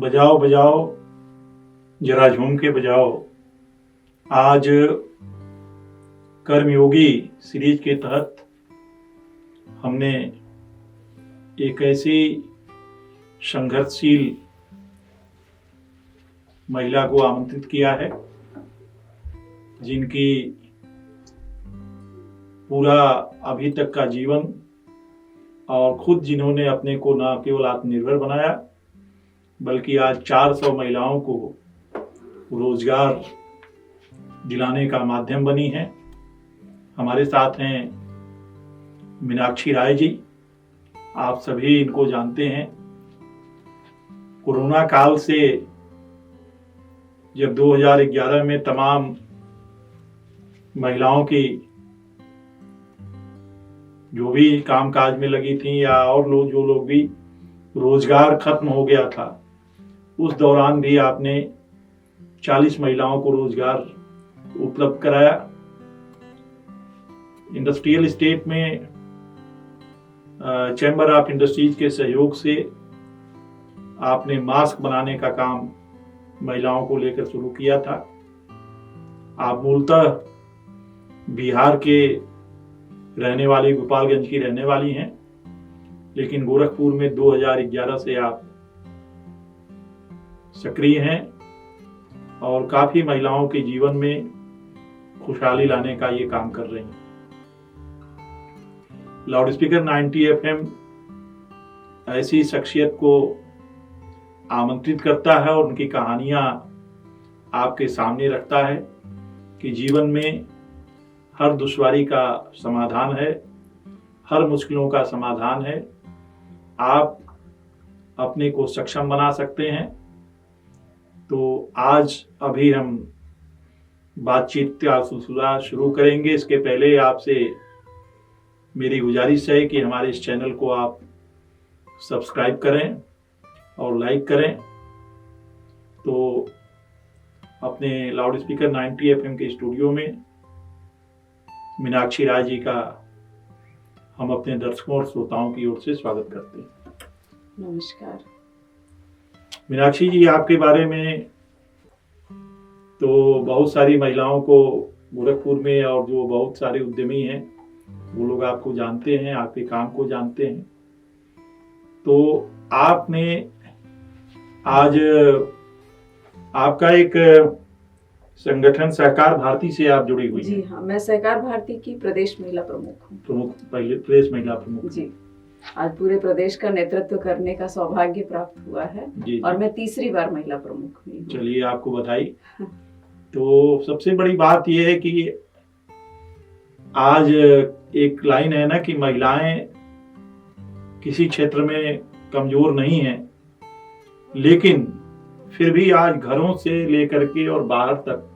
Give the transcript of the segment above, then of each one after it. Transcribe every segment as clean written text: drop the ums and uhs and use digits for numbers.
बजाओ बजाओ जरा झूम के बजाओ। आज कर्मयोगी सीरीज के तहत हमने एक ऐसी संघर्षशील महिला को आमंत्रित किया है जिनकी पूरा अभी तक का जीवन और खुद जिन्होंने अपने को न केवल आत्मनिर्भर बनाया बल्कि आज 400 महिलाओं को रोजगार दिलाने का माध्यम बनी है। हमारे साथ हैं मीनाक्षी राय जी। आप सभी इनको जानते हैं। कोरोना काल से जब 2011 में तमाम महिलाओं की जो भी कामकाज में लगी थी या और जो लोग भी रोजगार खत्म हो गया था, उस दौरान भी आपने 40 महिलाओं को रोजगार उपलब्ध कराया। इंडस्ट्रियल स्टेट में चैम्बर ऑफ इंडस्ट्रीज के सहयोग से आपने मास्क बनाने का काम महिलाओं को लेकर शुरू किया था। आप मूलतः बिहार के रहने वाली, गोपालगंज की रहने वाली हैं, लेकिन गोरखपुर में 2011 से आप सक्रिय हैं और काफी महिलाओं के जीवन में खुशहाली लाने का ये काम कर रही हैं। लाउड स्पीकर 90 FM ऐसी शख्सियत को आमंत्रित करता है और उनकी कहानियां आपके सामने रखता है कि जीवन में हर दुश्वारी का समाधान है, हर मुश्किलों का समाधान है। आप अपने को सक्षम बना सकते हैं। तो आज अभी हम बातचीत का सिलसिला शुरू करेंगे। इसके पहले आपसे मेरी गुजारिश है कि हमारे इस चैनल को आप सब्सक्राइब करें और लाइक करें। तो अपने लाउड स्पीकर 90 FM के स्टूडियो में मीनाक्षी राय जी का हम अपने दर्शकों और श्रोताओं की ओर से स्वागत करते हैं। नमस्कार। मीनाक्षी जी, आपके बारे में तो बहुत सारी महिलाओं को गोरखपुर में और जो बहुत सारे उद्यमी हैं वो लोग आपको जानते हैं, आपके काम को जानते हैं। तो आपने आज आपका एक संगठन सहकार भारती से आप जुड़ी हुई जी हाँ, मैं सहकार भारती की प्रदेश महिला प्रमुख हूँ। पहले प्रदेश महिला प्रमुख जी। आज पूरे प्रदेश का नेतृत्व करने का सौभाग्य प्राप्त हुआ है जी। और मैं तीसरी बार महिला प्रमुख हुई। चलिए, आपको बधाई। तो सबसे बड़ी बात यह है कि आज एक लाइन है ना कि महिलाएं किसी क्षेत्र में कमजोर नहीं हैं, लेकिन फिर भी आज घरों से लेकर के और बाहर तक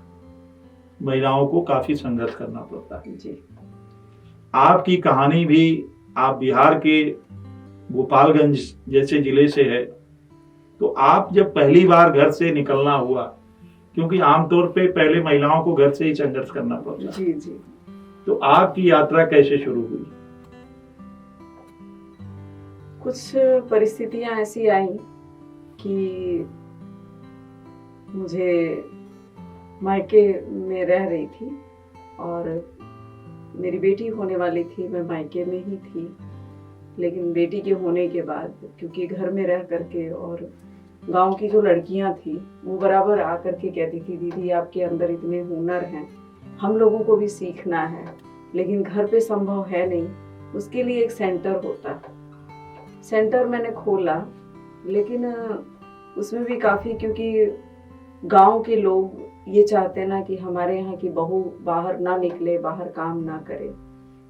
महिलाओं को काफी संघर्ष करना पड़ता है जी। आपकी कहानी भी, आप बिहार के गोपालगंज जैसे जिले से है, तो आप जब पहली बार घर से निकलना हुआ, क्योंकि आमतौर पे पहले महिलाओं को घर से ही संघर्ष करना पड़ता है, जी जी, तो आपकी यात्रा कैसे शुरू हुई? कुछ परिस्थितियां ऐसी आई कि मुझे मायके में रह रही थी और मेरी बेटी होने वाली थी। मैं मायके में ही थी, लेकिन बेटी के होने के बाद क्योंकि घर में रह करके और गांव की जो लड़कियां थी वो बराबर आकर के कहती थी, दीदी आपके अंदर इतने हुनर हैं, हम लोगों को भी सीखना है, लेकिन घर पे संभव है नहीं, उसके लिए एक सेंटर होता। सेंटर मैंने खोला, लेकिन उसमें भी काफ़ी, क्योंकि गांव के लोग ये चाहते हैं ना कि हमारे यहाँ की बहू बाहर ना निकले, बाहर काम ना करे।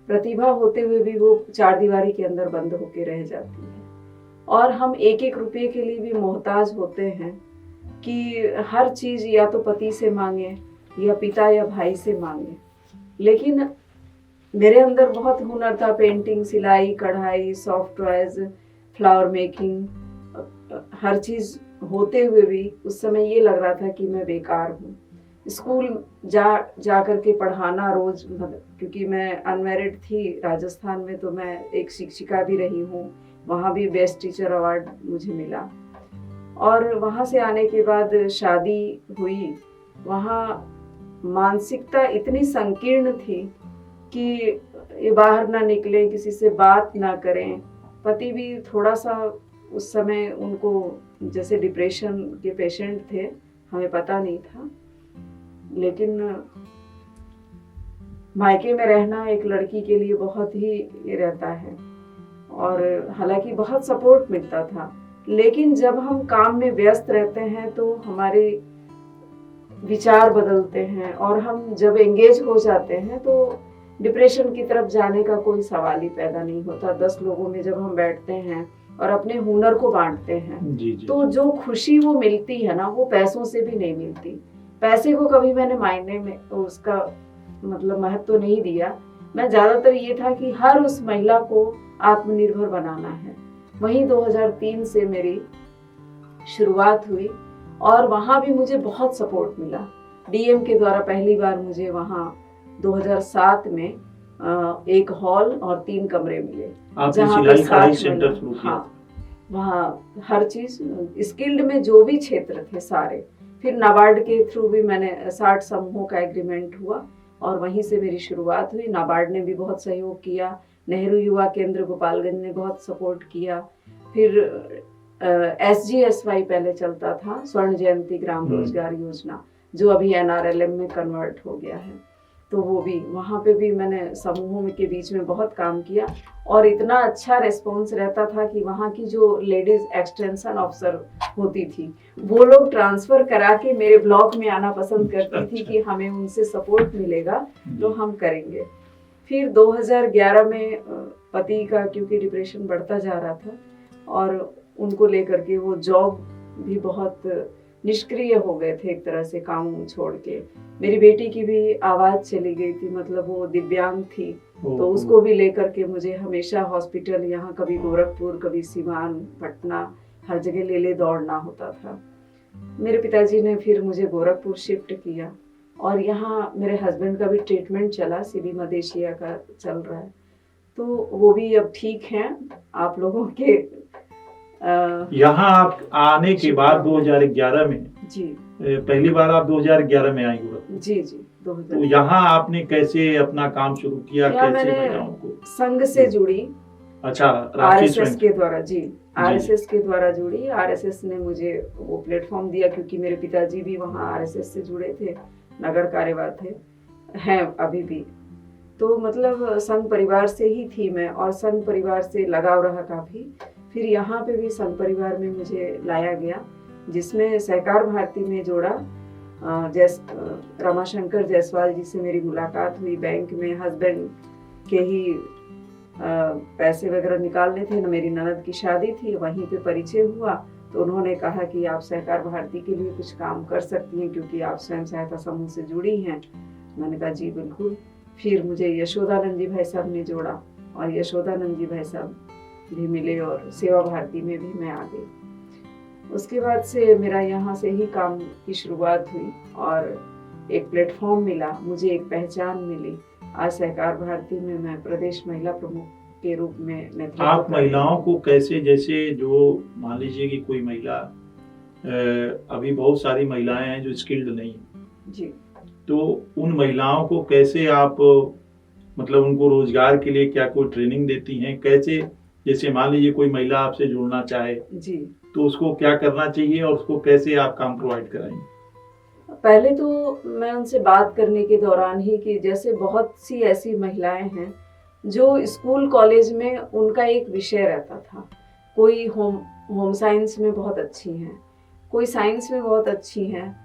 प्रतिभा होते हुए भी वो चार दीवारी के अंदर बंद होके रह जाती है और हम एक एक रुपये के लिए भी मोहताज होते हैं कि हर चीज़ या तो पति से मांगे या पिता या भाई से मांगे। लेकिन मेरे अंदर बहुत हुनर था, पेंटिंग, सिलाई, कढ़ाई, सॉफ्ट टॉयज, फ्लावर मेकिंग, हर चीज़ होते हुए भी उस समय ये लग रहा था कि मैं बेकार हूँ। स्कूल जा करके पढ़ाना रोज, क्योंकि मैं अनमैरिड थी राजस्थान में, तो मैं एक शिक्षिका भी रही हूँ, वहाँ भी बेस्ट टीचर अवार्ड मुझे मिला। और वहाँ से आने के बाद शादी हुई। वहाँ मानसिकता इतनी संकीर्ण थी कि ये बाहर ना निकले, किसी से बात ना करें। पति भी थोड़ा सा उस समय उनको जैसे डिप्रेशन के पेशेंट थे, हमें पता नहीं था। लेकिन मायके में रहना एक लड़की के लिए बहुत ही ये रहता है, और हालांकि बहुत सपोर्ट मिलता था, लेकिन जब हम काम में व्यस्त रहते हैं तो हमारे विचार बदलते हैं, और हम जब एंगेज हो जाते हैं तो डिप्रेशन की तरफ जाने का कोई सवाल ही पैदा नहीं होता। 10 लोगों में जब हम बैठते हैं और अपने हुनर को बांटते हैं जी जी। तो जो खुशी वो मिलती है ना, वो पैसों से भी नहीं मिलती। पैसे को कभी मैंने मायने में उसका मतलब महत्व तो नहीं दिया। मैं ज्यादातर ये था कि हर उस महिला को आत्मनिर्भर बनाना है। वहीं 2003 से मेरी शुरुआत हुई, और वहाँ भी मुझे बहुत सपोर्ट मिला। डीएम के द्वारा पहली बार मुझे वहाँ 2007 में एक हॉल और 3 कमरे मिले, आपने सिलाई कढ़ाई सेंटर शुरू किया? हाँ, वहाँ हर चीज स्किल्ड में जो भी क्षेत्र थे सारे। फिर नाबार्ड के थ्रू भी मैंने 60 समूहों का एग्रीमेंट हुआ, और वहीं से मेरी शुरुआत हुई। नाबार्ड ने भी बहुत सहयोग किया, नेहरू युवा केंद्र गोपालगंज ने बहुत सपोर्ट किया। फिर SGSY पहले चलता था, स्वर्ण जयंती ग्राम रोजगार योजना, जो अभी NRLM में कन्वर्ट हो गया है। तो वो भी वहाँ पे भी मैंने समूहों के बीच में बहुत काम किया, और इतना अच्छा रिस्पॉन्स रहता था कि वहाँ की जो लेडीज एक्सटेंशन ऑफिसर होती थी, वो लोग ट्रांसफर करा के मेरे ब्लॉक में आना पसंद करती थी कि हमें उनसे सपोर्ट मिलेगा तो हम करेंगे। फिर 2011 में पति का क्योंकि डिप्रेशन बढ़ता जा रहा था, और उनको लेकर के वो जॉब भी बहुत निष्क्रिय हो गए थे एक तरह से, काम छोड़ के। मेरी बेटी की भी आवाज चली गई थी, मतलब वो दिव्यांग थी, तो उसको भी लेकर के मुझे हमेशा हॉस्पिटल, यहाँ कभी गोरखपुर, कभी सिवान, पटना, हर जगह ले दौड़ना होता था। मेरे पिताजी ने फिर मुझे गोरखपुर शिफ्ट किया, और यहाँ मेरे हस्बैंड का भी ट्रीटमेंट चला, सीबी मदेशिया का चल रहा है, तो वो भी अब ठीक हैं। आप लोगों के यहाँ आप आने के बाद 2011 में जी, पहली बार आप 2011 में आई गोरखपुर? जी जी, 2000। तो यहाँ आपने कैसे अपना काम शुरू किया, कैसे मैंने महिलाओं को? संघ से जुड़ी। अच्छा, RSS के द्वारा, जी, RSS के द्वारा जुड़ी। RSS ने मुझे वो प्लेटफॉर्म दिया, क्योंकि मेरे पिताजी भी वहाँ RSS से जुड़े थे, नगर कार्यवाह थे, हैं अभी भी। तो मतलब संघ परिवार से ही थी मैं, और संघ परिवार से लगाव रहा काफी। फिर यहाँ पे भी संघ परिवार में मुझे लाया गया, जिसमें सहकार भारती में जोड़ा। रमाशंकर जायसवाल जी से मेरी मुलाकात हुई बैंक में। हस्बैंड के ही पैसे वगैरह निकालने थे, मेरी ननद की शादी थी, वहीं पे परिचय हुआ। तो उन्होंने कहा कि आप सहकार भारती के लिए कुछ काम कर सकती हैं, क्योंकि आप स्वयं सहायता समूह से जुड़ी हैं। मैंने कहा जी बिल्कुल। फिर मुझे यशोदानंद जी भाई साहब ने जोड़ा, और यशोदानंद जी भाई साहब भी मिले, और सेवा भारती में भी मैं आ गई। उसके बाद से मेरा यहाँ से ही काम की शुरुआत हुई, और एक प्लेटफॉर्म मिला मुझे, एक पहचान मिली। आज सहकार भारती में मैं प्रदेश महिला प्रमुख के रूप में नेतृत्व। आप महिलाओं को कैसे, जैसे जो मान लीजिए कि कोई महिला, अभी बहुत सारी महिलाएं हैं जो स्किल्ड नहीं है जी, तो उन महिलाओं को कैसे आप मतलब उनको रोजगार के लिए क्या कोई ट्रेनिंग देती हैं? कैसे, जैसे मान लीजिए कोई महिला आपसे जुड़ना चाहे जी, तो उसको क्या करना चाहिए, और उसको कैसे आप काम प्रोवाइड कराएंगे? पहले तो मैं उनसे बात करने के दौरान ही कि जैसे बहुत सी ऐसी महिलाएं हैं जो स्कूल कॉलेज में उनका एक विषय रहता था। कोई होम साइंस में बहुत अच्छी हैं, कोई साइंस में बहुत अच्छी हैं,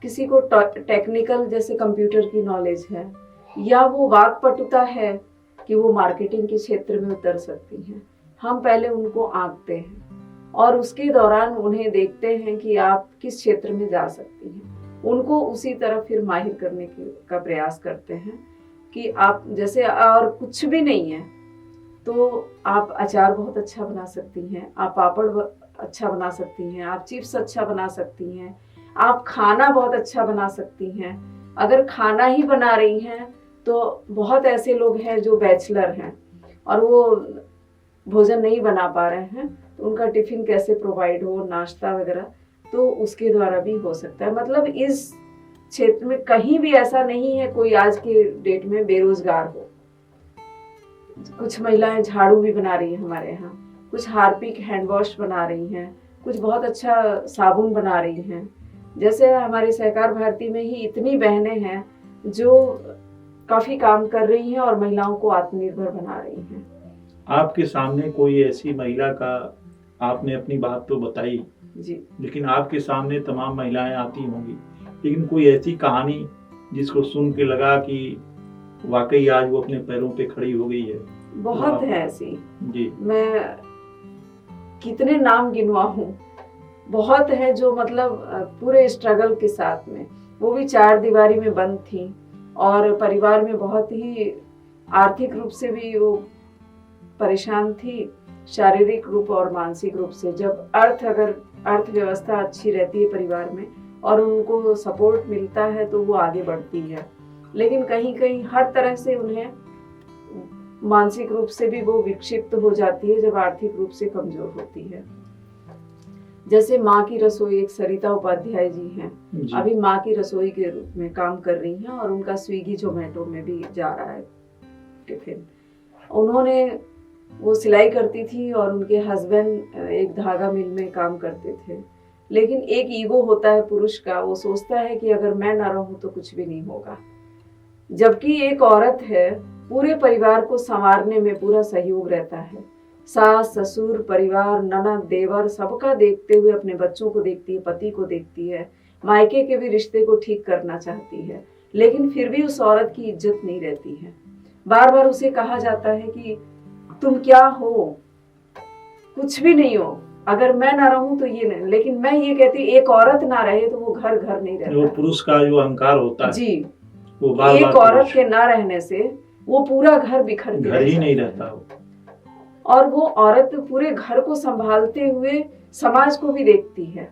किसी को टेक्निकल जैसे कंप्यूटर की नॉलेज है, या वो वाक्पटुता है कि वो मार्केटिंग के क्षेत्र में उतर सकती हैं। हम पहले उनको आंकते हैं, और उसके दौरान उन्हें देखते हैं कि आप किस क्षेत्र में जा सकती हैं। उनको उसी तरफ फिर माहिर करने का प्रयास करते हैं कि आप जैसे, और कुछ भी नहीं है तो आप अचार बहुत अच्छा बना सकती हैं, आप पापड़ अच्छा बना सकती हैं, आप चिप्स अच्छा बना सकती हैं, आप खाना बहुत अच्छा बना सकती हैं। अगर खाना ही बना रही हैं तो बहुत ऐसे लोग हैं जो बैचलर हैं और वो भोजन नहीं बना पा रहे हैं, उनका टिफिन कैसे प्रोवाइड हो, नाश्ता वगैरह, तो उसके द्वारा भी हो सकता है। मतलब इस क्षेत्र में कहीं भी ऐसा नहीं है कोई आज के डेट में बेरोजगार हो। कुछ महिलाएं झाड़ू भी बना रही हैं हमारे यहाँ, कुछ हार्पिक हैंड वॉश बना रही हैं, कुछ बहुत अच्छा साबुन बना रही हैं। जैसे हमारे सहकार भारती में ही इतनी बहनें हैं जो काफी काम कर रही हैं और महिलाओं को आत्मनिर्भर बना रही हैं। आपके सामने कोई ऐसी महिला का, आपने अपनी बात तो बताई जी, लेकिन आपके सामने तमाम महिलाएं आती होंगी, लेकिन कोई ऐसी कहानी जिसको सुन के लगा कि वाकई आज वो अपने पैरों पे खड़ी हो गई है? बहुत तो है ऐसी। जी, मैं कितने नाम गिनवाऊं, बहुत है जो मतलब पूरे स्ट्रगल के साथ में, वो भी 4 दीवारी में बंद थी और परिवार में बहुत ही आर्थिक रूप से भी वो परेशान थी, शारीरिक रूप और मानसिक रूप से। जब अगर अर्थव्यवस्था अच्छी रहती है परिवार में और उनको सपोर्ट मिलता है तो वो आगे बढ़ती है, लेकिन कहीं कहीं हर तरह से उन्हें मानसिक रूप से भी वो विक्षिप्त हो जाती है जब आर्थिक रूप से कमजोर होती है। जैसे माँ की रसोई, एक सरिता उपाध्याय जी हैं, जी। अभी माँ की रसोई के रूप में काम कर रही हैं और उनका स्विगी जोमेटो में भी जा रहा है टिफिन। उन्होंने, वो सिलाई करती थी और उनके हस्बैंड एक धागा मिल में काम करते थे, लेकिन एक ईगो होता है पुरुष का, वो सोचता है कि अगर मैं ना रहूं तो कुछ भी नहीं होगा। जबकि एक औरत है, पूरे परिवार को संवारने में पूरा सहयोग रहता है। सास ससुर, परिवार, ननद, देवर, सबका देखते हुए अपने बच्चों को देखती है, पति को देखती है, मायके के भी रिश्ते को ठीक करना चाहती है, लेकिन फिर भी उस औरत की इज्जत नहीं रहती है। बार बार उसे कहा जाता है कि तुम क्या हो, कुछ भी नहीं हो, अगर मैं ना रहूं तो ये नहीं। लेकिन मैं ये कहती, एक औरत ना रहे तो वो घर घर नहीं रहता। वो पुरुष का जो अहंकार होता है जी, वो बार एक बार औरत के ना रहने से वो पूरा घर बिखर के घर ही रह नहीं जाता रहता है। वो। और वो औरत पूरे घर को संभालते हुए समाज को भी देखती है,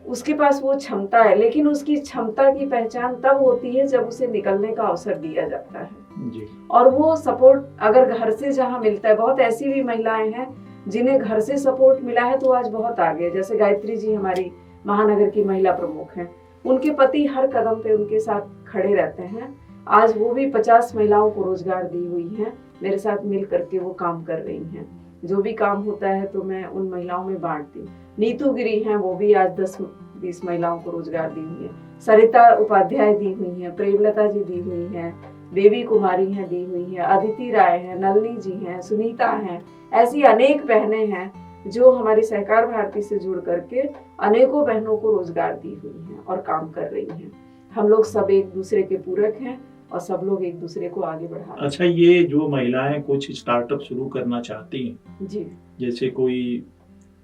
उसके पास वो क्षमता है, लेकिन उसकी क्षमता की पहचान तब होती है जब उसे निकलने का अवसर दिया जाता है। जी। और वो सपोर्ट अगर घर से जहाँ मिलता है, बहुत ऐसी भी महिलाएं हैं जिन्हें घर से सपोर्ट मिला है तो आज बहुत आगे है। जैसे गायत्री जी हमारी महानगर की महिला प्रमुख हैं, उनके पति हर कदम पे उनके साथ खड़े रहते हैं। आज वो भी 50 महिलाओं को रोजगार दी हुई हैं, मेरे साथ मिल करके वो काम कर रही हैं। जो भी काम होता है तो मैं उन महिलाओं में बांटती हूँ। नीतू गिरी हैं, वो भी आज 10-20 महिलाओं को रोजगार दी हुई है। सरिता उपाध्याय दी हुई हैं, प्रेमलता जी दी हुई हैं, बेबी कुमारी हैं दी हुई हैं, अदिति राय हैं, नलनी जी हैं, सुनीता हैं। ऐसी अनेक बहनें हैं जो हमारी सहकार भारती से जुड़ करके अनेकों बहनों को रोजगार दी हुई हैं और काम कर रही हैं। हम लोग सब एक दूसरे के पूरक हैं और सब लोग एक दूसरे को आगे बढ़ा रहे हैं। अच्छा, ये जो महिलाएं कुछ स्टार्टअप शुरू करना चाहती हैं, जी, जैसे कोई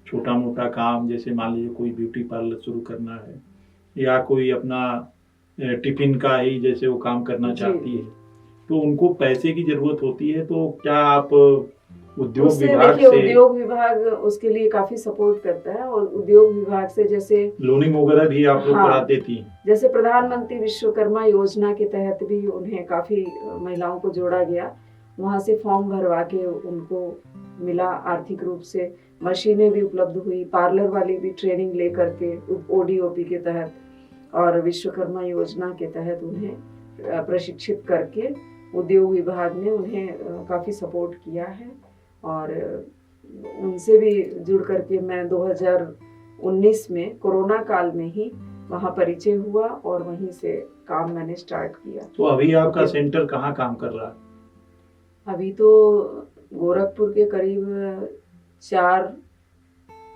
छोटा मोटा काम, जैसे मान लीजिए कोई ब्यूटी पार्लर शुरू करना है या कोई अपना टिफिन का ही जैसे वो काम करना जी। चाहती है, तो उनको पैसे की जरूरत होती है, तो क्या आप उद्योग उससे विभाग देखिए, से उद्योग विभाग उसके लिए काफी सपोर्ट करता है और उद्योग विभाग से जैसे लोनिंग वगैरह भी आप लोग हाँ, करा देती हैं? जैसे प्रधानमंत्री विश्वकर्मा योजना के तहत भी उन्हें काफी महिलाओं को जोड़ा गया, वहां से फॉर्म भरवा के उनको मिला आर्थिक रूप से, मशीनें भी उपलब्ध हुई, पार्लर वाली भी ट्रेनिंग ले करके ओडीओपी के तहत और विश्वकर्मा योजना के तहत उन्हें प्रशिक्षित करके उद्योग विभाग ने उन्हें काफी सपोर्ट किया है। और उनसे भी जुड़ करके मैं 2019 में कोरोना काल में ही वहाँ परिचय हुआ और वहीं से काम मैंने स्टार्ट किया। तो अभी आपका सेंटर कहाँ काम कर रहा है? अभी तो गोरखपुर के करीब 4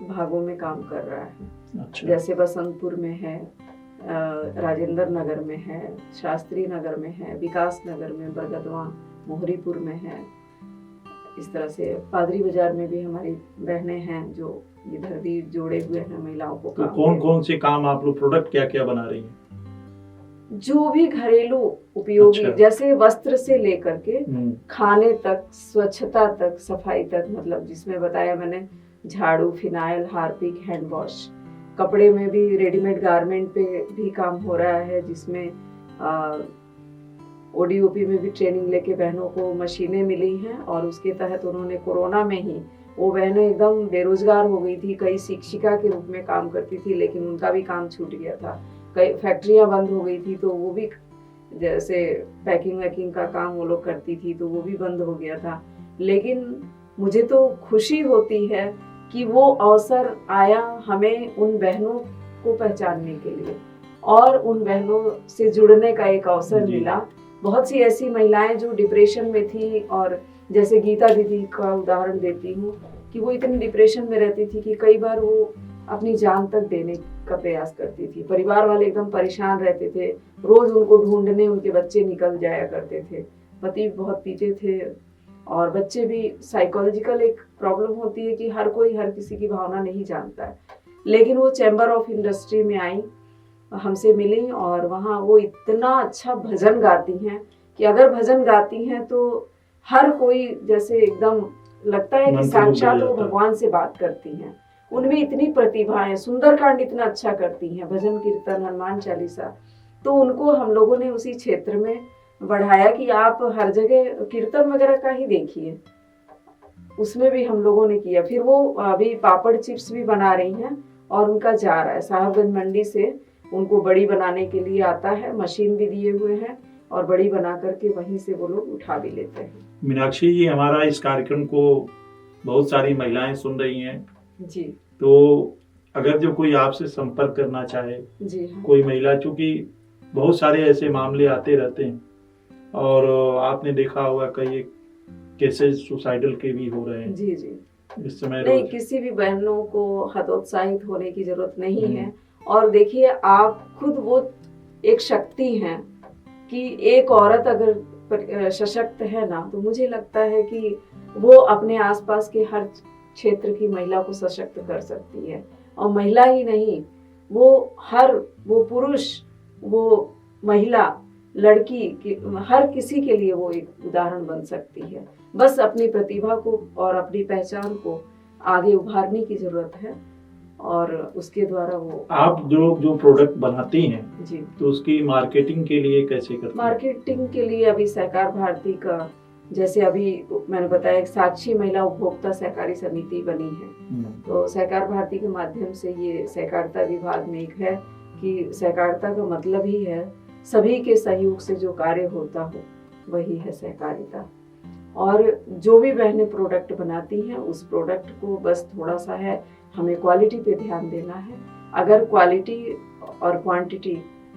भागों में काम कर रहा है। अच्छा। जैसे बसंतपुर में है, राजेंद्र नगर में है, शास्त्री नगर में है, विकास नगर में, बरगदवा, मोहरीपुर में है। इस तरह से पादरी बाजार में भी हमारी बहनें हैं जो इधर भी जोड़े हुए हैं महिलाओं को। तो कौन कौन से काम आप लोग, प्रोडक्ट क्या क्या बना रही हैं? जो भी घरेलू उपयोगी, अच्छा। जैसे वस्त्र से लेकर के खाने तक, स्वच्छता तक, सफाई तक, मतलब जिसमें बताया मैंने झाड़ू, फिनाइल, हार्पिक, हैंड वॉश। कपड़े में भी रेडीमेड गारमेंट पे भी काम हो रहा है, जिसमें ओडीओपी में भी ट्रेनिंग लेके बहनों को मशीनें मिली हैं और उसके तहत उन्होंने कोरोना में ही वो बहनें एकदम बेरोजगार हो गई थी, कई शिक्षिका के रूप में काम करती थी लेकिन उनका भी काम छूट गया था, कई फैक्ट्रियां बंद हो गई थी तो वो भी, जैसे पैकिंग वैकिंग का काम वो लोग करती थी तो वो भी बंद हो गया था। लेकिन मुझे तो खुशी होती है कि वो अवसर आया हमें उन बहनों को पहचानने के लिए और उन बहनों से जुड़ने का एक अवसर मिला। बहुत सी ऐसी महिलाएं जो डिप्रेशन में थी, और जैसे गीता दीदी का उदाहरण देती हूँ कि वो इतनी डिप्रेशन में रहती थी कि कई बार वो अपनी जान तक देने का प्रयास करती थी। परिवार वाले एकदम परेशान रहते थे, रोज उनको ढूंढने उनके बच्चे निकल जाया करते थे, पति बहुत पीते थे और बच्चे भी। साइकोलॉजिकल एक प्रॉब्लम होती है कि हर कोई हर किसी की भावना नहीं जानता है। लेकिन वो चैम्बर ऑफ इंडस्ट्री में आई, हमसे मिली और वहाँ वो इतना अच्छा भजन गाती हैं कि अगर भजन गाती हैं तो हर कोई जैसे एकदम लगता है कि साक्षात वो भगवान से बात करती हैं। उनमें इतनी प्रतिभा है, सुंदरकांड इतना अच्छा करती हैं, भजन कीर्तन हनुमान चालीसा। तो उनको हम लोगों ने उसी क्षेत्र में बढ़ाया कि आप हर जगह कीर्तन वगैरह का ही देखिए, उसमें भी हम लोगों ने किया। फिर वो अभी पापड़ चिप्स भी बना रही हैं और उनका जा रहा है साहबगंज मंडी से, उनको बड़ी बनाने के लिए आता है, मशीन भी दिए हुए हैं और बड़ी बना करके वहीं से वो लोग उठा भी लेते हैं। मीनाक्षी जी, हमारा इस कार्यक्रम को बहुत सारी महिलाएं सुन रही हैं जी, तो अगर जो कोई आपसे संपर्क करना चाहे, जी हाँ, कोई महिला, चूंकि बहुत सारे ऐसे मामले आते रहते हैं और आपने देखा होगा कई केसेस सुसाइडल के भी हो रहे हैं जी जी, इस समय। नहीं, किसी भी बहनों को हतोत्साहित होने की जरूरत नहीं है। और देखिए, आप खुद वो एक शक्ति हैं कि एक औरत अगर सशक्त है ना, तो मुझे लगता है कि वो अपने आसपास के हर क्षेत्र की महिला को सशक्त कर सकती है। और महिला ही नहीं, वो पुरुष, वो महिला, लड़की, हर किसी के लिए वो एक उदाहरण बन सकती है। बस अपनी प्रतिभा को और अपनी पहचान को आगे उभारने की जरूरत है और उसके द्वारा वो। आप जो प्रोडक्ट बनाती हैं जी, तो उसकी मार्केटिंग के लिए कैसे करती हैं? मार्केटिंग के लिए अभी सहकार भारती का, जैसे अभी मैंने बताया, एक साक्षी महिला उपभोक्ता सहकारी समिति बनी है, तो सहकार भारती के माध्यम से ये सहकारिता विभाग में एक है कि सहकारिता का मतलब ही है सभी के सहयोग से जो कार्य होता हो, वही है सहकारिता। और जो भी बहनें प्रोडक्ट बनाती हैं, उस प्रोडक्ट को बस थोड़ा सा है, हमें क्वालिटी पे ध्यान देना है। अगर क्वालिटी और क्वांटिटी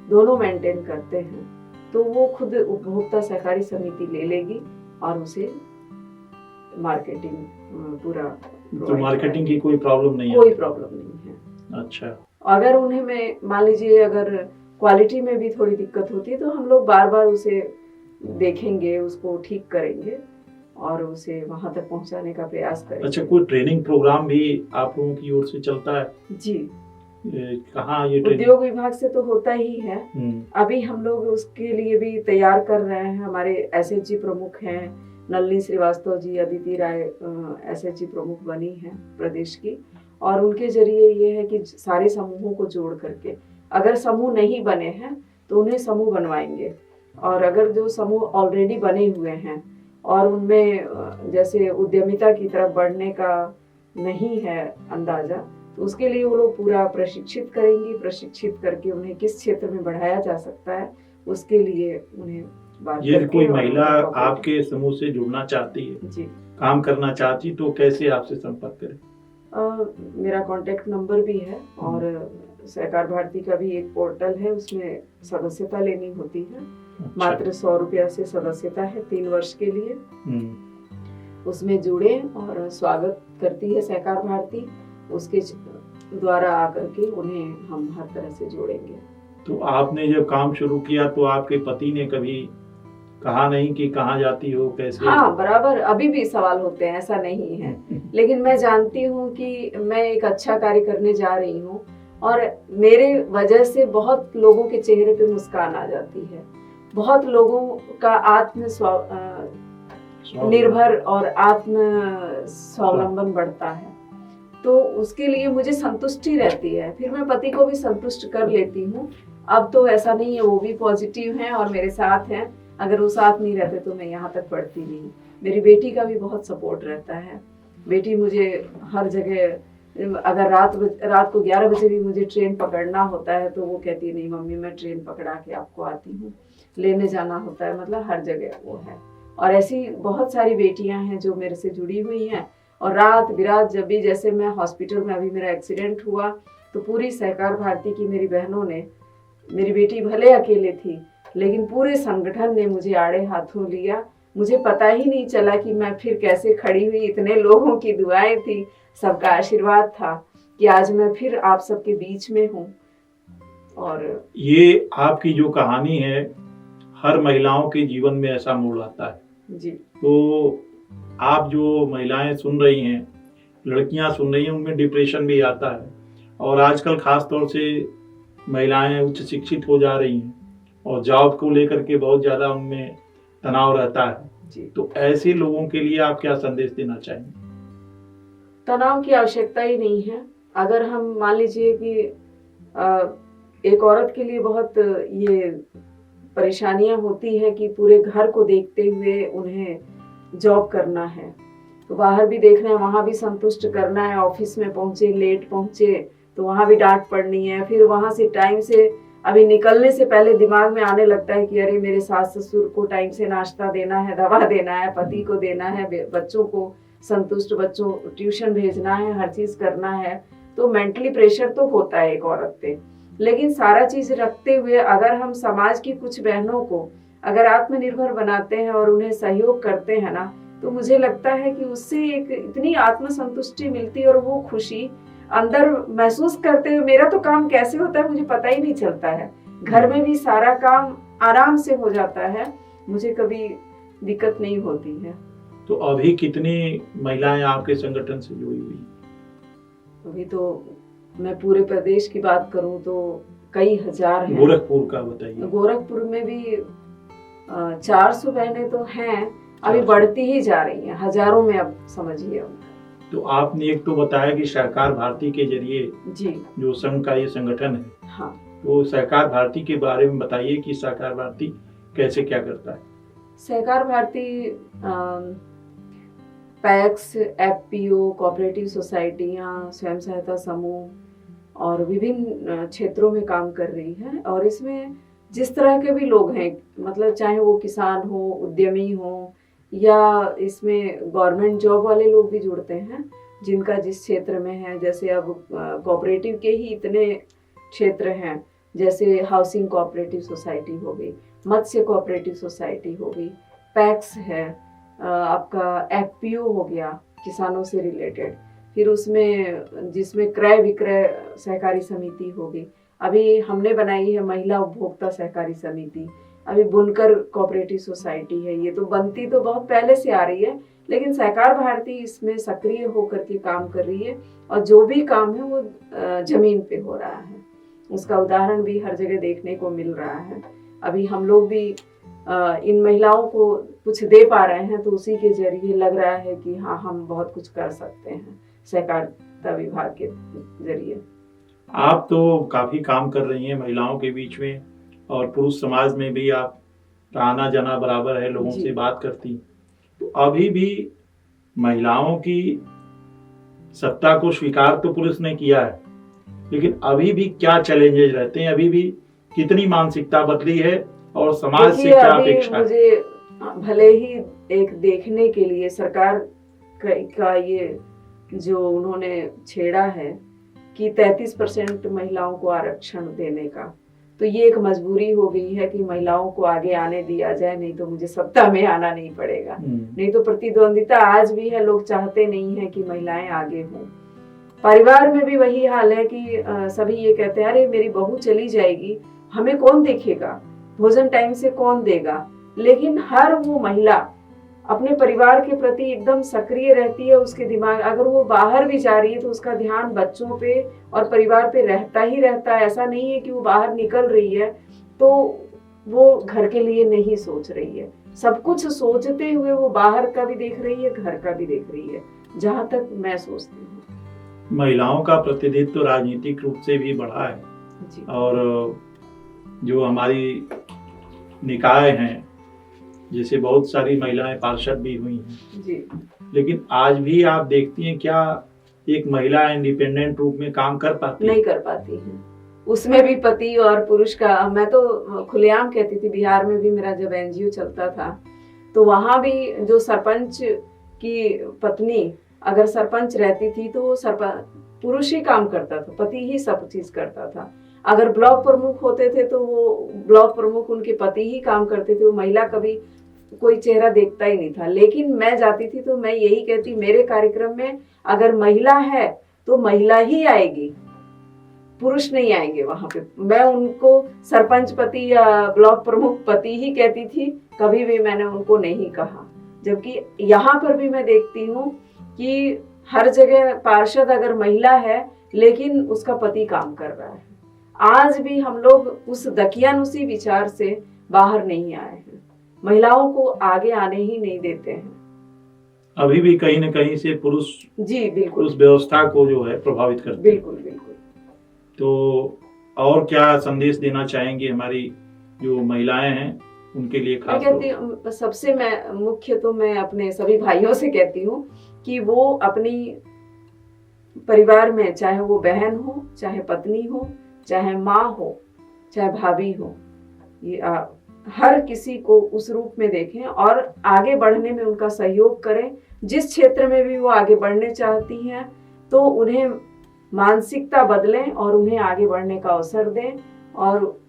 दोनों मेंटेन करते हैं तो वो खुद उपभोक्ता सहकारी समिति ले लेगी और उसे मार्केटिंग पूरा। तो मार्केटिंग की कोई प्रॉब्लम नहीं है? कोई प्रॉब्लम नहीं है। अच्छा, अगर उन्हें, मैं मान लीजिए अगर क्वालिटी में भी थोड़ी दिक्कत होती है तो हम लोग बार बार उसे देखेंगे, उसको ठीक करेंगे और उसे वहां तक पहुंचाने का प्रयास करेंगे। अच्छा, कोई ट्रेनिंग प्रोग्राम भी आप लोगों की ओर से चलता है? जी, कहाँ ये उद्योग विभाग से तो होता ही है। अभी हम लोग उसके लिए भी तैयार कर रहे हैं। हमारे एसएचजी प्रमुख हैं नलिनी श्रीवास्तव जी, अदिति राय एसएचजी प्रमुख बनी हैं प्रदेश की, और उनके जरिए ये है कि सारे समूहों को जोड़ करके, अगर समूह नहीं बने हैं तो उन्हें समूह बनवाएंगे, और अगर जो समूह ऑलरेडी बने हुए हैं और उनमें जैसे उद्यमिता की तरफ बढ़ने का नहीं है अंदाजा, तो उसके लिए वो लोग पूरा प्रशिक्षित करेंगी। प्रशिक्षित करके उन्हें किस क्षेत्र में बढ़ाया जा सकता है, उसके लिए उन्हें ये कोई महिला आपके समूह से जुड़ना चाहती है, जी, काम करना चाहती, तो कैसे आपसे संपर्क करें? मेरा कांटेक्ट नंबर भी है और सहकार भारती का भी एक पोर्टल है, उसमें सदस्यता लेनी होती है। अच्छा। मात्र 100 रुपया से सदस्यता है 3 वर्ष के लिए। उसमें जुड़े और स्वागत करती है सहकार भारती, उसके द्वारा आकर के उन्हें हम हर तरह से जोड़ेंगे। तो आपने जब काम शुरू किया तो आपके पति ने कभी कहा नहीं कि कहाँ जाती हो, कैसे? हाँ, बराबर अभी भी सवाल होते हैं, ऐसा नहीं है। लेकिन मैं जानती हूँ कि मैं एक अच्छा कार्य करने जा रही हूँ और मेरे वजह से बहुत लोगों के चेहरे पे मुस्कान आ जाती है, बहुत लोगों का आत्म निर्भर और आत्म स्वावलंबन बढ़ता है, तो उसके लिए मुझे संतुष्टि रहती है। फिर मैं पति को भी संतुष्ट कर लेती हूँ। अब तो ऐसा नहीं है, वो भी पॉजिटिव हैं और मेरे साथ हैं। अगर वो साथ नहीं रहते तो मैं यहाँ तक बढ़ती नहीं। मेरी बेटी का भी बहुत सपोर्ट रहता है बेटी मुझे हर जगह, अगर रात को 11 बजे भी मुझे ट्रेन पकड़ना होता है तो वो कहती है नहीं मम्मी मैं ट्रेन पकड़ा के आपको आती हूँ, लेने जाना होता है, मतलब हर जगह वो है। और ऐसी बहुत सारी बेटियां हैं जो मेरे से जुड़ी हुई हैं, और रात बिरात जब भी, जैसे मैं हॉस्पिटल में अभी मेरा एक्सीडेंट हुआ तो पूरी सहकार भारती की मेरी बहनों ने, मेरी बेटी भले अकेले थी लेकिन पूरे संगठन ने मुझे आड़े हाथों लिया। मुझे पता ही नहीं चला कि मैं फिर कैसे खड़ी हुई, इतने लोगों की दुआएं थी, सबका आशीर्वाद था कि आज मैं फिर आप सबके बीच में हूँ। और ये आपकी जो कहानी है हर महिलाओं के जीवन में ऐसा मोड़ आता है जी। तो आप जो महिलाएं सुन रही हैं, लड़कियां सुन रही हैं, उनमें डिप्रेशन भी आता है, और आजकल खास तौर से महिलाएं उच्च शिक्षित हो जा रही हैं और जॉब को लेकर के बहुत ज़्यादा उनमें तनाव रहता है जी। तो ऐसे लोगों के लिए आप क्या संदेश देना चाहेंगे? तनाव की आवश्यकता ही नहीं है। अगर हम मान लीजिए कि एक औरत के लिए बहुत ये परेशानियां होती हैं कि पूरे घर को देखते हुए उन्हें जॉब करना है, तो बाहर भी देखना है, वहां भी संतुष्ट करना है, ऑफिस में पहुंचे लेट पहुंचे तो वहां भी डांट पड़नी है, फिर वहां से टाइम से अभी निकलने से पहले दिमाग में आने लगता है कि अरे मेरे सास ससुर को टाइम से नाश्ता देना है, दवा देना है, पति को देना है, बच्चों को संतुष्ट, बच्चों ट्यूशन भेजना है, हर चीज करना है। तो मेंटली प्रेशर तो होता है एक औरत पे। लेकिन सारा चीज रखते हुए अगर हम समाज की कुछ बहनों को अगर आत्मनिर्भर बनाते हैं और उन्हें सहयोग करते हैं ना, तो मुझे लगता है कि उससे एक इतनी आत्मसंतुष्टि मिलती है और वो खुशी अंदर महसूस करते हुए मेरा तो काम कैसे होता है मुझे पता ही नहीं चलता है। घर में भी सारा काम आराम से हो जाता है, मुझे कभी दिक्कत नहीं होती है। तो अभी कितनी महिलाएं आपके संगठन से जुड़ी हुई हैं? अभी तो मैं पूरे प्रदेश की बात करूं तो कई हजार हैं। गोरखपुर का बताइए। गोरखपुर में भी 400 बहनें तो हैं, अभी बढ़ती ही जा रही हैं, हजारों में अब समझिए। तो आपने एक तो बताया कि सहकार भारती के जरिए जी जो संघ का ये संगठन है, हाँ, तो सहकार भारती के बारे में बताइए कि सहकार भारती कैसे क्या करता है? सहकार भारती पैक्स, एफपीओ, कोऑपरेटिव सोसाइटियां, स्वयं सहायता समूह और विभिन्न क्षेत्रों में काम कर रही है। और इसमें जिस तरह के भी लोग हैं, मतलब चाहे वो किसान हो, उद्यमी हो, या इसमें गवर्नमेंट जॉब वाले लोग भी जुड़ते हैं जिनका जिस क्षेत्र में है। जैसे अब कोऑपरेटिव के ही इतने क्षेत्र हैं, जैसे हाउसिंग कोऑपरेटिव सोसाइटी हो गई, मत्स्य कोऑपरेटिव सोसाइटी हो गई, पैक्स है, आपका एफपीओ हो गया किसानों से रिलेटेड, फिर उसमें जिसमें क्रय विक्रय सहकारी समिति होगी, अभी हमने बनाई है महिला उपभोक्ता सहकारी समिति, अभी बुनकर कोऑपरेटिव सोसाइटी है। ये तो बनती तो बहुत पहले से आ रही है, लेकिन सहकार भारती इसमें सक्रिय होकर के काम कर रही है और जो भी काम है वो जमीन पे हो रहा है। उसका उदाहरण भी हर जगह देखने को मिल रहा है। अभी हम लोग भी इन महिलाओं को कुछ दे पा रहे हैं तो उसी के जरिए लग रहा है कि हाँ हम बहुत कुछ कर सकते हैं सहकारिता विभाग के जरिए। आप तो काफी काम कर रही हैं महिलाओं के बीच में, और पुरुष समाज में भी आप आना जाना बराबर है, लोगों से बात करती। तो अभी भी महिलाओं की सत्ता को स्वीकार तो पुरुष ने किया है, लेकिन अभी भी क्या चैलेंजेस रहते हैं, अभी भी कितनी मानसिकता बदली है और समाज से क्या अपेक्षा है? मुझे भले ही एक देखने के लिए सरकार का ये जो उन्होंने छेड़ा है कि 33% महिलाओं को आरक्षण देने का, तो ये एक मजबूरी हो गई है कि महिलाओं को आगे आने दिया जाए, नहीं तो मुझे सत्ता में आना नहीं पड़ेगा। नहीं तो प्रतिद्वंदिता आज भी है, लोग चाहते नहीं है कि महिलाएं आगे हों। परिवार में भी वही हाल है कि सभी ये कहते हैं अरे मेरी बहू चली जाएगी, हमें कौन देखेगा, भोजन टाइम से कौन देगा। लेकिन हर वो महिला अपने परिवार के प्रति एकदम सक्रिय रहती है, उसके दिमाग, अगर वो बाहर भी जा रही है तो उसका ध्यान बच्चों पे और परिवार पे रहता ही रहता है। ऐसा नहीं है कि वो बाहर निकल रही है तो वो घर के लिए नहीं सोच रही है, सब कुछ सोचते हुए वो बाहर का भी देख रही है, घर का भी देख रही है, जहां तक मैं सोचती हूँ। महिलाओं का प्रतिनिधित्व तो राजनीतिक रूप से भी बढ़ा है जी। और जो हमारी निकाय हैं जैसे बहुत सारी महिलाएं पार्षद भी हुई हैं, जी लेकिन आज भी आप देखती हैं क्या एक महिला इंडिपेंडेंट रूप में काम कर पाती है? नहीं कर पाती है। उसमें भी पति और पुरुष का, मैं तो खुलेआम कहती थी, बिहार में भी मेरा जब एनजीओ चलता था तो वहां भी जो सरपंच की पत्नी अगर सरपंच रहती थी तो वो पुरुष ही काम करता था, पति ही सब चीज करता था। अगर ब्लॉक प्रमुख होते थे तो वो ब्लॉक प्रमुख उनके पति ही काम करते थे, वो महिला कभी कोई चेहरा देखता ही नहीं था। लेकिन मैं जाती थी तो मैं यही कहती, मेरे कार्यक्रम में अगर महिला है तो महिला ही आएगी, पुरुष नहीं आएंगे वहां पे। मैं उनको सरपंच पति या ब्लॉक प्रमुख पति ही कहती थी, कभी भी मैंने उनको नहीं कहा। जबकि यहाँ पर भी मैं देखती हूँ कि हर जगह पार्षद अगर महिला है लेकिन उसका पति काम कर रहा है। आज भी हम लोग उस दकियानुसी विचार से बाहर नहीं आए हैं, महिलाओं को आगे आने ही नहीं देते हैं। अभी भी कहीं न कहीं से पुरुष जी बिल्कुल, उस व्यवस्था को जो है प्रभावित करते हैं। बिल्कुल बिल्कुल। तो और क्या संदेश देना चाहेंगे हमारी जो महिलाएं हैं उनके लिए मैं खास कहती हूँ सबसे मैं मुख्य तो मैं अपने सभी भाइयों से कहती हूँ कि वो अपनी परिवार में, चाहे वो बहन हो, चाहे पत्नी हो, चाहे माँ हो, चाहे भाभी हो, ये हर किसी को उस रूप में देखें और आगे बढ़ने में उनका सहयोग करें। जिस क्षेत्र में भी वो आगे बढ़ने चाहती हैं तो उन्हें मानसिकता बदलें और उन्हें आगे बढ़ने का अवसर दें और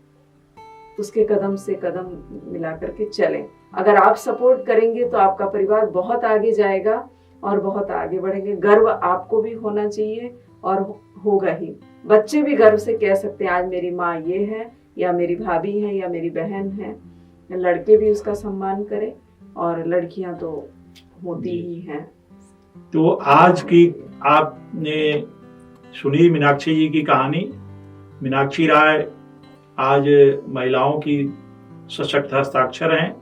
उसके कदम से कदम मिला करके चलें। अगर आप सपोर्ट करेंगे तो आपका परिवार बहुत आगे जाएगा और बहुत आगे बढ़ेंगे। गर्व आपको भी होना चाहिए और होगा ही। बच्चे भी गर्व से कह सकते हैं आज मेरी माँ ये है या मेरी भाभी है या मेरी बहन है। लड़के भी उसका सम्मान करें और लड़कियां तो होती ही हैं। तो आज की आपने सुनी मीनाक्षी जी की कहानी। मीनाक्षी राय आज महिलाओं की सशक्त हस्ताक्षर हैं।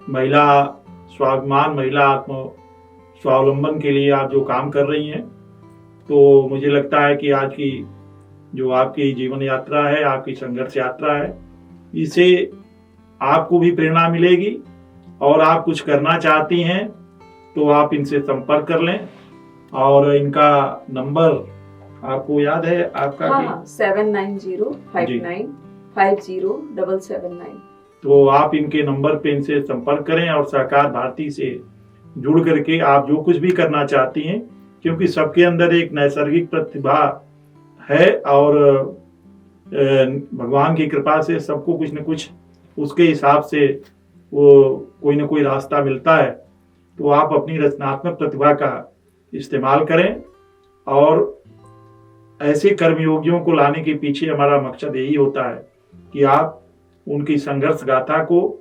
महिला स्वाभिमान, महिला आत्म स्वावलंबन के लिए आप जो काम कर रही हैं, तो मुझे लगता है कि आज की जो आपकी जीवन यात्रा है, आपकी संघर्ष यात्रा है, इससे आपको भी प्रेरणा मिलेगी और आप कुछ करना चाहती हैं तो आप इनसे संपर्क कर लें। और इनका नंबर आपको याद है आपका? हाँ, 7905950779। तो आप इनके नंबर पे इनसे संपर्क करें और सहकार भारती से जुड़ करके आप जो कुछ भी करना चाहती हैं, क्योंकि सबके अंदर एक नैसर्गिक प्रतिभा है और भगवान की कृपा से सबको कुछ न कुछ उसके हिसाब से वो कोई न कोई रास्ता मिलता है। तो आप अपनी रचनात्मक प्रतिभा का इस्तेमाल करें और ऐसे कर्मयोगियों को लाने के पीछे हमारा मकसद यही होता है कि आप उनकी संघर्ष गाथा को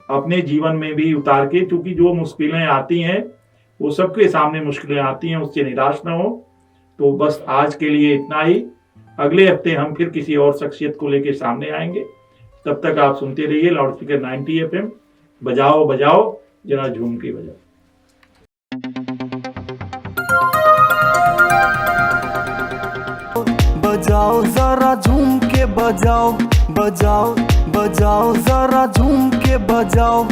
अपने जीवन में भी उतार के, क्योंकि जो मुश्किलें आती हैं वो सबके सामने मुश्किलें आती हैं, उससे निराश ना हो। तो बस आज के लिए इतना ही। अगले हफ्ते हम फिर किसी और शख्सियत को लेकर सामने आएंगे। तब तक आप सुनते रहिए लाउडस्पीकर 90 FM। बजाओ बजाओ जरा झूम के बजाओ। बजाओ जरा झूम के बजाओ, बजाओ बजाओ जरा झूम के बजाओ।